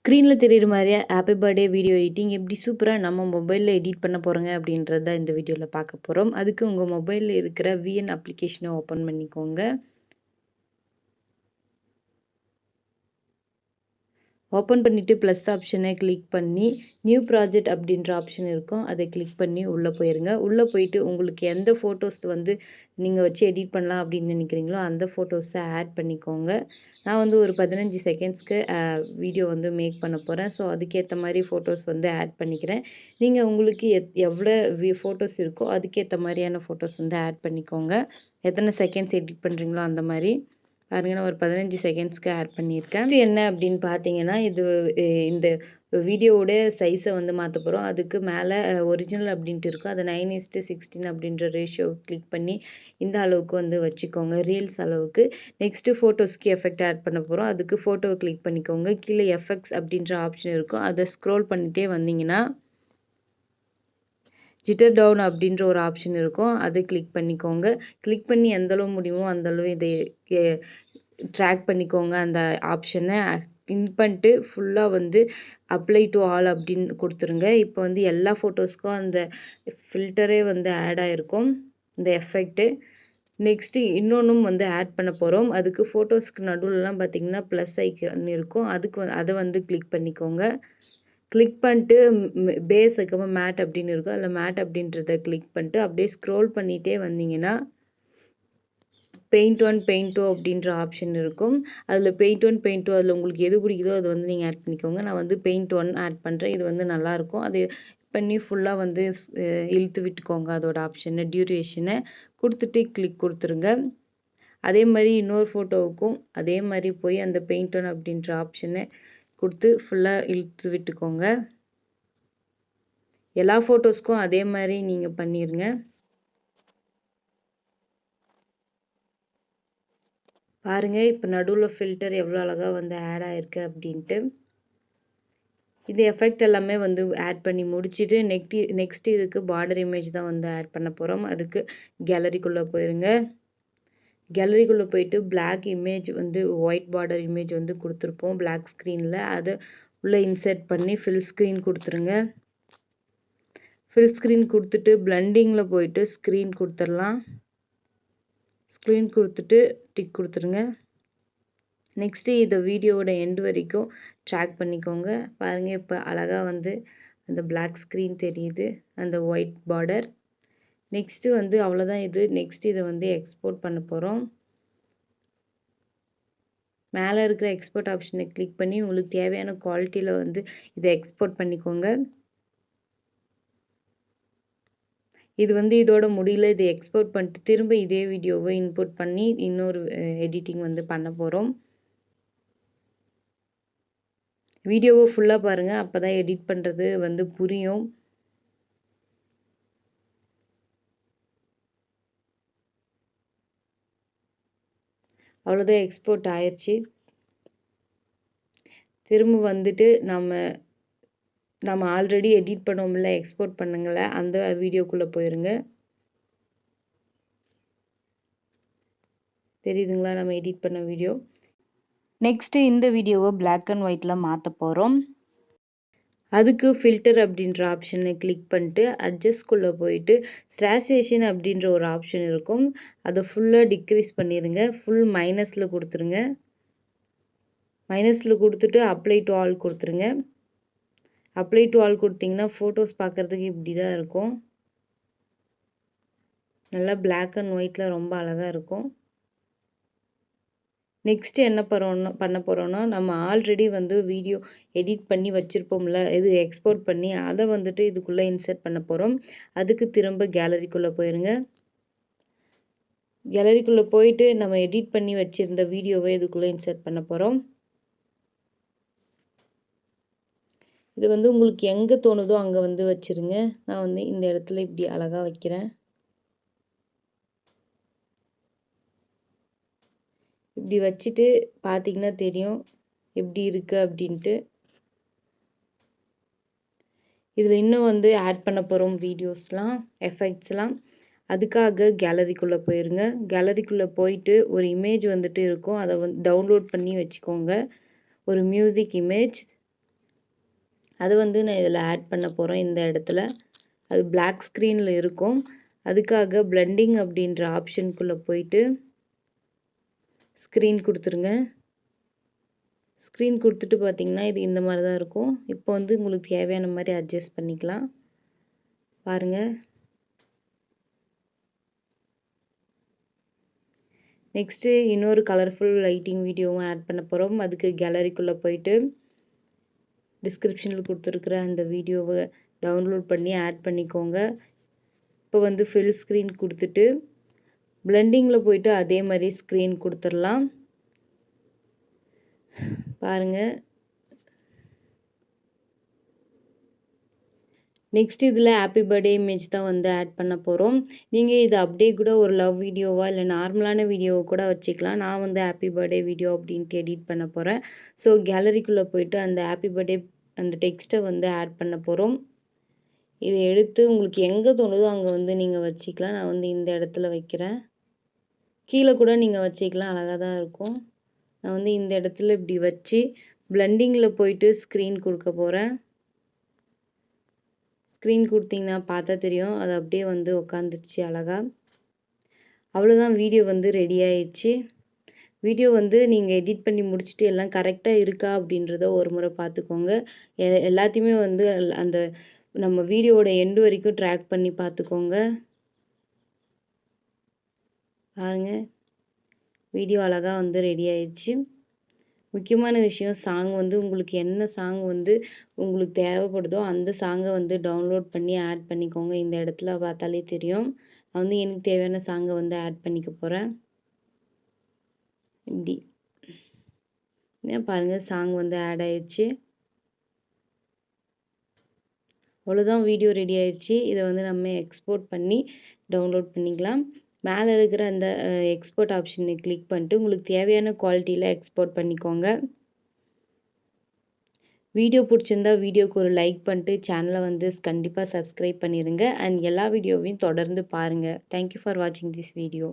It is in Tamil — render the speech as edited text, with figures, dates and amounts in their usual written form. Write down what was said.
ஸ்க்ரீன்ல தெரியிற மாரியே ஹேப்பி பர்த்டே வீடியோ எடிட்டிங் எப்படி சூப்பரா நம்ம மொபைல்ல எடிட் பண்ண போறோங்க அப்படின்றத தான் இந்த வீடியோல பார்க்க போறோம். அதுக்கு உங்க மொபைல்ல இருக்கிற விஎன் அப்ளிகேஷனை ஓப்பன் பண்ணிக்கோங்க. ஓப்பன் பண்ணிட்டு ப்ளஸ் ஆப்ஷனை கிளிக் பண்ணி நியூ ப்ராஜெக்ட் அப்படின்ற ஆப்ஷன் இருக்கும். அதை கிளிக் பண்ணி உள்ளே போயிருங்க. உள்ளே போயிட்டு உங்களுக்கு எந்த ஃபோட்டோஸ் வந்து நீங்கள் வச்சு எடிட் பண்ணலாம் அப்படின்னு நினைக்கிறீங்களோ அந்த ஃபோட்டோஸை ஆட் பண்ணிக்கோங்க. நான் வந்து ஒரு 15 செகண்ட்ஸ்க்கு வீடியோ வந்து மேக் பண்ண போகிறேன். ஸோ அதுக்கேற்ற மாதிரி ஃபோட்டோஸ் வந்து ஆட் பண்ணிக்கிறேன். நீங்கள் உங்களுக்கு எவ்வளோ ஃபோட்டோஸ் இருக்கோ அதுக்கேற்ற மாதிரியான ஃபோட்டோஸ் வந்து ஆட் பண்ணிக்கோங்க. எத்தனை செகண்ட்ஸ் எடிட் பண்ணுறீங்களோ அந்த மாதிரி பாருங்க. நான் ஒரு 15 செகண்ட்ஸ்க்கு ஆட் பண்ணியிருக்கேன். நெக்ஸ்ட் என்ன அப்படின்னு பார்த்தீங்கன்னா, இந்த வீடியோவோட சைஸை வந்து மாற்ற போகிறோம். அதுக்கு மேலே ஒரிஜினல் அப்படின்ட்டு இருக்கும். அதை 9:16 அப்படின்ற ரேஷியோ கிளிக் பண்ணி இந்த அளவுக்கு வந்து வச்சுக்கோங்க, ரீல்ஸ் அளவுக்கு. நெக்ஸ்ட்டு ஃபோட்டோஸ்க்கு எஃபெக்ட் ஆட் பண்ண போகிறோம். அதுக்கு ஃபோட்டோவை கிளிக் பண்ணிக்கோங்க. கீழே எஃபெக்ட்ஸ் அப்படின்ற ஆப்ஷன் இருக்கும். அதை ஸ்க்ரோல் பண்ணிகிட்டே வந்தீங்கன்னா ஜிட்டர் டவுன் அப்படின்ற ஒரு ஆப்ஷன் இருக்கும். அதை கிளிக் பண்ணிக்கோங்க. கிளிக் பண்ணி எந்த அளவு முடியுமோ அந்த அளவு இதை ட்ராக் பண்ணிக்கோங்க. அந்த ஆப்ஷனை இன் பண்ணிட்டு ஃபுல்லாக வந்து அப்ளை டு ஆல் அப்படின்னு கொடுத்துருங்க. இப்போ வந்து எல்லா ஃபோட்டோஸ்க்கும் அந்த ஃபில்டரே வந்து ஆட் ஆகிருக்கும், இந்த எஃபெக்ட்டு. நெக்ஸ்ட்டு இன்னொன்றும் வந்து ஆட் பண்ண போகிறோம். அதுக்கு ஃபோட்டோஸ்க்கு நடுவில்லாம் பார்த்தீங்கன்னா ப்ளஸ் ஐக்கன் இருக்கும். அதை வந்து கிளிக் பண்ணிக்கோங்க. கிளிக் பண்ணிட்டு பேஸுக்கு மேட் அப்படின்னு இருக்கும். அதில் மேட் அப்படின்றத கிளிக் பண்ணிட்டு அப்படியே ஸ்க்ரோல் பண்ணிகிட்டே வந்தீங்கன்னா பெயிண்ட் 1 பெயிண்ட் 2 அப்படின்ற ஆப்ஷன் இருக்கும். அதில் பெயிண்ட் 1 பெயிண்ட் 2 அதில் உங்களுக்கு எது பிடிக்குதோ அது வந்து நீங்கள் ஆட் பண்ணிக்கோங்க. நான் வந்து பெயிண்ட் 1 ஆட் பண்ணுறேன். இது வந்து நல்லாயிருக்கும். அது பண்ணி ஃபுல்லாக வந்து இழுத்து விட்டுக்கோங்க. அதோட ஆப்ஷனை டியூரேஷனை கொடுத்துட்டு கிளிக் கொடுத்துருங்க. அதே மாதிரி இன்னொரு ஃபோட்டோவுக்கும் அதே மாதிரி போய் அந்த பெயிண்ட் 1 அப்படின்ற ஆப்ஷனை கொடுத்து ஃபுல்லாக இழுத்து விட்டுக்கோங்க. எல்லா ஃபோட்டோஸ்க்கும் அதே மாதிரி நீங்கள் பண்ணிடுங்க. பாருங்க, இப்போ நடுவில் ஃபில்டர் எவ்வளோ அழகாக வந்து ஆட் ஆகிருக்கு அப்படின்ட்டு. இது எஃபெக்ட் எல்லாமே வந்து ஆட் பண்ணி முடிச்சுட்டு நெக்ஸ்ட் இதுக்கு பார்டர் இமேஜ் தான் வந்து ஆட் பண்ண போகிறோம். அதுக்கு கேலரிக்குள்ளே போயிருங்க. கேலரிக்குள்ளே போயிட்டு பிளாக் இமேஜ் வந்து ஒயிட் பார்டர் இமேஜ் வந்து கொடுத்துருப்போம் பிளாக் ஸ்க்ரீனில். அதை உள்ளே இன்சர்ட் பண்ணி ஃபில் ஸ்க்ரீன் கொடுத்துருங்க. ஃபில் ஸ்க்ரீன் கொடுத்துட்டு பிளண்டிங்கில் போயிட்டு ஸ்க்ரீன் கொடுத்துடலாம். ஸ்க்ரீன் கொடுத்துட்டு டிக் கொடுத்துருங்க. நெக்ஸ்ட்டு இதை வீடியோவோட எண்டு வரைக்கும் ட்ராக் பண்ணிக்கோங்க. பாருங்கள், இப்போ அழகாக வந்து அந்த பிளாக் ஸ்க்ரீன் தெரியுது, அந்த ஒயிட் பார்டர். நெக்ஸ்ட்டு வந்து அவ்வளோதான் இது. நெக்ஸ்ட் இதை வந்து எக்ஸ்போர்ட் பண்ண போகிறோம். மேலே இருக்கிற எக்ஸ்போர்ட் ஆப்ஷனை கிளிக் பண்ணி உங்களுக்கு தேவையான குவாலிட்டியில் வந்து இதை எக்ஸ்போர்ட் பண்ணிக்கோங்க. இது வந்து இதோட முடியல. இதை எக்ஸ்போர்ட் பண்ணிட்டு திரும்ப இதே வீடியோவை இன்புட் பண்ணி இன்னொரு எடிட்டிங் வந்து பண்ண போகிறோம். வீடியோவை ஃபுல்லாக பாருங்கள், அப்போ தான் எடிட் பண்ணுறது வந்து புரியும். அவ்வளோதான், எக்ஸ்போர்ட் ஆயிடுச்சு. திரும்ப வந்துட்டு நம்ம ஆல்ரெடி எடிட் பண்ணோம்ல, எக்ஸ்போர்ட் பண்ணுங்கள, அந்த வீடியோக்குள்ளே போயிருங்க. தெரியுதுங்களா நம்ம எடிட் பண்ண வீடியோ? நெக்ஸ்ட்டு இந்த வீடியோவை பிளாக் அண்ட் ஒயிட்டில் மாற்ற போகிறோம். அதுக்கு ஃபில்டர் அப்படின்ற ஆப்ஷனை கிளிக் பண்ணிட்டு அட்ஜஸ்ட்குள்ளே போயிட்டு ஸ்ட்ராசேஷன் அப்படின்ற ஒரு ஆப்ஷன் இருக்கும். அதை ஃபுல்லாக டிக்ரீஸ் பண்ணிடுங்க. ஃபுல் மைனஸில் கொடுத்துருங்க. மைனஸில் கொடுத்துட்டு அப்ளை டு ஆல் கொடுத்துருங்க. அப்ளை டு ஆல் கொடுத்தீங்கன்னா ஃபோட்டோஸ் பார்க்குறதுக்கு இப்படி தான் இருக்கும். நல்லா பிளாக் அண்ட் ஒயிட்டில் ரொம்ப அழகாக இருக்கும். நெக்ஸ்ட்டு என்ன பண்ண போகிறோன்னா, நம்ம ஆல்ரெடி வந்து வீடியோ எடிட் பண்ணி வச்சுருப்போம்ல, இது எக்ஸ்போர்ட் பண்ணி அதை வந்துட்டு இதுக்குள்ளே இன்சர்ட் பண்ண போகிறோம். அதுக்கு திரும்ப கேலரிக்குள்ளே போயிருங்க. கேலரிக்குள்ளே போயிட்டு நம்ம எடிட் பண்ணி வச்சுருந்த வீடியோவை இதுக்குள்ளே இன்சர்ட் பண்ண போகிறோம். இது வந்து உங்களுக்கு எங்கே தோணுதோ அங்கே வந்து வச்சுருங்க. நான் வந்து இந்த இடத்துல இப்படி அழகாக வைக்கிறேன். இப்படி வச்சுட்டு பார்த்தீங்கன்னா தெரியும் எப்படி இருக்குது அப்படின்ட்டு. இதில் இன்னும் வந்து ஆட் பண்ண போகிறோம் வீடியோஸ்லாம், எஃபெக்ட்ஸ்லாம். அதுக்காக கேலரிக்குள்ளே போயிருங்க. கேலரிக்குள்ளே போயிட்டு ஒரு இமேஜ் வந்துட்டு இருக்கும், அதை வந்து டவுன்லோட் பண்ணி வச்சுக்கோங்க. ஒரு மியூசிக் இமேஜ். அதை வந்து நான் இதில் ஆட் பண்ண போகிறோம். இந்த இடத்துல அது பிளாக் ஸ்க்ரீனில் இருக்கும். அதுக்காக பிளெண்டிங் அப்படின்ற ஆப்ஷனுக்குள்ளே போயிட்டு ஸ்க்ரீன் கொடுத்துருங்க. ஸ்க்ரீன் கொடுத்துட்டு பார்த்தீங்கன்னா இது இந்த மாதிரி தான் இருக்கும். இப்போ வந்து உங்களுக்கு தேவையான மாதிரி அட்ஜஸ்ட் பண்ணிக்கலாம். பாருங்கள். நெக்ஸ்ட்டு இன்னொரு கலர்ஃபுல் லைட்டிங் வீடியோவும் ஆட் பண்ண போகிறோம். அதுக்கு கேலரிக்குள்ளே போயிட்டு டிஸ்கிரிப்ஷனில் கொடுத்துருக்குற அந்த வீடியோவை டவுன்லோட் பண்ணி ஆட் பண்ணிக்கோங்க. இப்போ வந்து ஃபில் ஸ்க்ரீன் கொடுத்துட்டு பிளெண்டிங்கில் போயிட்டு அதே மாதிரி ஸ்க்ரீன் கொடுத்துடலாம். பாருங்கள். நெக்ஸ்ட் இதில் ஹாப்பி பர்த்டே இமேஜ் தான் வந்து ஆட் பண்ண போகிறோம். நீங்கள் இது அப்படியே கூட ஒரு லவ் வீடியோவா இல்லை நார்மலான வீடியோவை கூட வச்சுக்கலாம். நான் வந்து ஹாப்பி பர்த்டே வீடியோ அப்படின்ட்டு எடிட் பண்ண போகிறேன். ஸோ கேலரிக்குள்ளே போயிட்டு அந்த ஹாப்பி பர்த்டே அந்த டெக்ஸ்ட்டை வந்து ஆட் பண்ண போகிறோம். இதை எடுத்து உங்களுக்கு எங்கே தோணுதோ அங்கே வந்து நீங்கள் வச்சுக்கலாம். நான் வந்து இந்த இடத்துல வைக்கிறேன். கீழே கூட நீங்கள் வச்சுக்கலாம், அழகாக தான் இருக்கும். நான் வந்து இந்த இடத்துல இப்படி வச்சு பிளெண்டிங்கில் போயிட்டு ஸ்க்ரீன் கொடுக்க போகிறேன். ஸ்க்ரீன் கொடுத்தீங்கன்னா பார்த்தா தெரியும், அது அப்படியே வந்து உட்காந்துருச்சு அழகாக. அவ்வளோதான், வீடியோ வந்து ரெடி ஆயிடுச்சு. வீடியோ வந்து நீங்கள் எடிட் பண்ணி முடிச்சுட்டு எல்லாம் கரெக்டாக இருக்கா அப்படின்றத ஒரு முறை பார்த்துக்கோங்க. எல்லாத்தையுமே வந்து அந்த நம்ம வீடியோவோட எண்டு வரைக்கும் ட்ராக் பண்ணி பார்த்துக்கோங்க. பாருங்க, வீடியோ அழகாக வந்து ரெடி ஆயிடுச்சு. முக்கியமான விஷயம், சாங் வந்து உங்களுக்கு என்ன சாங் வந்து உங்களுக்கு தேவைப்படுதோ அந்த சாங்கை வந்து டவுன்லோட் பண்ணி ஆட் பண்ணிக்கோங்க. இந்த இடத்துல பார்த்தாலே தெரியும். நான் வந்து எனக்கு தேவையான சாங்கை வந்து ஆட் பண்ணிக்க போகிறேன். இப்படி பாருங்கள், சாங் வந்து ஆட் ஆயிடுச்சு. அவ்வளோதான், வீடியோ ரெடி ஆயிடுச்சு. இதை வந்து நம்ம எக்ஸ்போர்ட் பண்ணி டவுன்லோட் பண்ணிக்கலாம். மேலே இருக்கிற அந்த எக்ஸ்போர்ட் ஆப்ஷனை கிளிக் பண்ணிட்டு உங்களுக்கு தேவையான குவாலிட்டியில் எக்ஸ்போர்ட் பண்ணிக்கோங்க. வீடியோ பிடிச்சிருந்தா வீடியோக்கு ஒரு லைக் பண்ணிட்டு சேனலை வந்து கண்டிப்பாக சப்ஸ்கிரைப் பண்ணிடுங்க. அண்ட் எல்லா வீடியோவையும் தொடர்ந்து பாருங்கள். தேங்க்யூ ஃபார் வாட்சிங் திஸ் வீடியோ.